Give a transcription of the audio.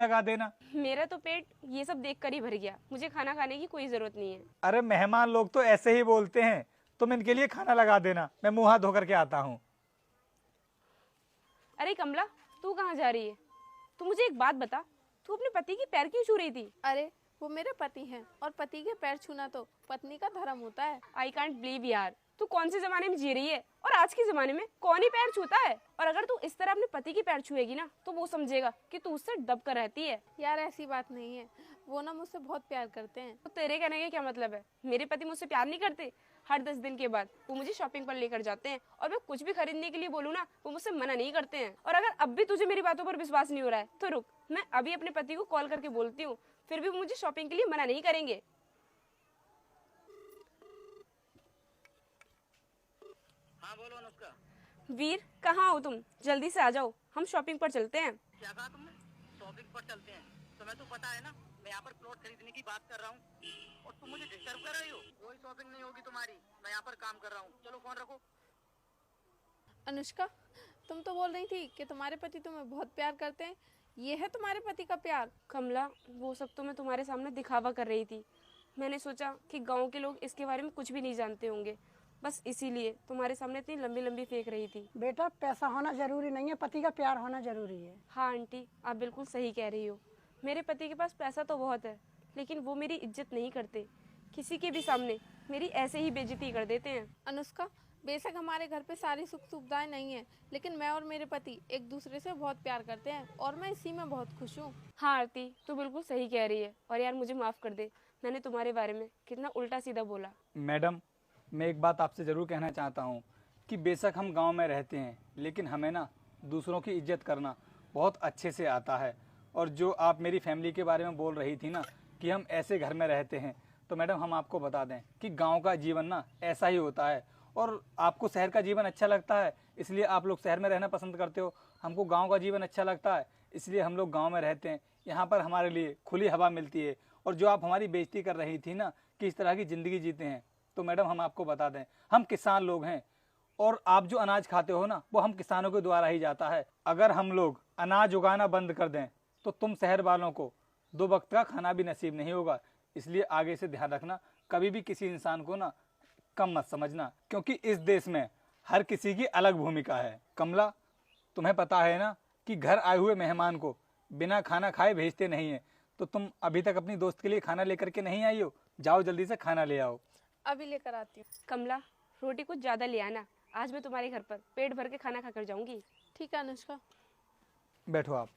लगा देना। मेरा तो पेट ये सब देखकर ही भर गया, मुझे खाना खाने की कोई जरूरत नहीं है। अरे मेहमान लोग तो ऐसे ही बोलते हैं, तुम इनके लिए खाना लगा देना, मैं मुंह हाथ धो करके आता हूँ। अरे कमला, तू कहाँ जा रही है? तू मुझे एक बात बता, तू अपने पति की पैर क्यों छू रही थी? अरे वो मेरे पति हैं और पति के पैर छूना तो पत्नी का धर्म होता है। आई कांट बिलीव यार, तू कौन से जमाने में जी रही है? और आज के जमाने में कौन ही पैर छूता है? और अगर तू इस तरह अपने पति की पैर छुएगी ना, तो वो समझेगा कि तू उससे दब कर रहती है। यार ऐसी बात नहीं है, वो ना मुझसे बहुत प्यार करते हैं। तो तेरे कहने का क्या मतलब है? मेरे पति मुझसे प्यार नहीं करते? हर 10 दिन के बाद वो मुझे शॉपिंग पर लेकर जाते हैं, और मैं कुछ भी खरीदने के लिए बोलूँ ना, वो मुझसे मना नहीं करते हैं। और अगर अब भी तुझे मेरी बातों पर विश्वास नहीं हो रहा है तो रुक, मैं अभी अपने पति को कॉल करके बोलती हूँ, फिर भी वो मुझे शॉपिंग के लिए मना नहीं करेंगे। हाँ बोलो अनुष्का। वीर, कहाँ हो तुम? जल्दी से आ जाओ, हम शॉपिंग पर चलते हैं। क्या कहा तुमने? शॉपिंग पर चलते हैं? तुम्हें तो पता है ना, मैं यहाँ पर प्लॉट खरीदने की बात कर रहा हूँ और तुम मुझे डिस्टर्ब कर रही हो। कोई शॉपिंग नहीं होगी तुम्हारी, मैं यहाँ पर काम कर रहा हूँ। चलो फोन रखो। अनुष्का, तुम तो बोल रही थी कि तुम्हारे पति तुम्हें बहुत प्यार करते हैं, ये है तुम्हारे पति का प्यार? कमला, वो सब तो मैं तुम्हारे सामने दिखावा कर रही थी। मैंने सोचा कि गांव के लोग इसके बारे में कुछ भी नहीं जानते होंगे, बस इसीलिए तुम्हारे सामने इतनी लंबी लंबी फेंक रही थी। बेटा, पैसा होना जरूरी नहीं है, पति का प्यार होना जरूरी है। हाँ आंटी, आप बिल्कुल सही कह रही हो। मेरे पति के पास पैसा तो बहुत है, लेकिन वो मेरी इज्जत नहीं करते। किसी के भी सामने मेरी ऐसे ही बेइज्जती कर देते हैं। अनुष्का, बेशक हमारे घर पे सारी सुख सुविधाएं नहीं है, लेकिन मैं और मेरे पति एक दूसरे से बहुत प्यार करते हैं और मैं इसी में बहुत खुश हूँ। हाँ आरती, तू बिल्कुल सही कह रही है। और यार मुझे माफ़ कर दे, मैंने तुम्हारे बारे में कितना उल्टा सीधा बोला। मैडम, मैं एक बात आपसे ज़रूर कहना चाहता हूँ कि बेशक हम गांव में रहते हैं, लेकिन हमें ना दूसरों की इज्जत करना बहुत अच्छे से आता है। और जो आप मेरी फैमिली के बारे में बोल रही थी ना कि हम ऐसे घर में रहते हैं, तो मैडम हम आपको बता दें कि गांव का जीवन ना ऐसा ही होता है। और आपको शहर का जीवन अच्छा लगता है, इसलिए आप लोग शहर में रहना पसंद करते हो। हमको गाँव का जीवन अच्छा लगता है, इसलिए हम लोग गाँव में रहते हैं। यहाँ पर हमारे लिए खुली हवा मिलती है। और जो आप हमारी बेइज्जती कर रही थी ना कि इस तरह की ज़िंदगी जीते हैं, तो मैडम हम आपको बता दें, हम किसान लोग हैं और आप जो अनाज खाते हो ना, वो हम किसानों के द्वारा ही जाता है। अगर हम लोग अनाज उगाना बंद कर दें तो तुम शहर वालों को 2 वक्त का खाना भी नसीब नहीं होगा। इसलिए आगे से ध्यान रखना, कभी भी किसी इंसान को ना कम मत समझना, क्योंकि इस देश में हर किसी की अलग भूमिका है। कमला, तुम्हें पता है ना कि घर आए हुए मेहमान को बिना खाना खाए भेजते नहीं है। तो तुम अभी तक अपनी दोस्त के लिए खाना लेकर के नहीं आई हो, जाओ जल्दी से खाना ले आओ। अभी लेकर आती हूँ। कमला, रोटी कुछ ज़्यादा ले आना, आज मैं तुम्हारे घर पर पेट भर के खाना खाकर जाऊंगी। ठीक है अनुष्का। बैठो आप।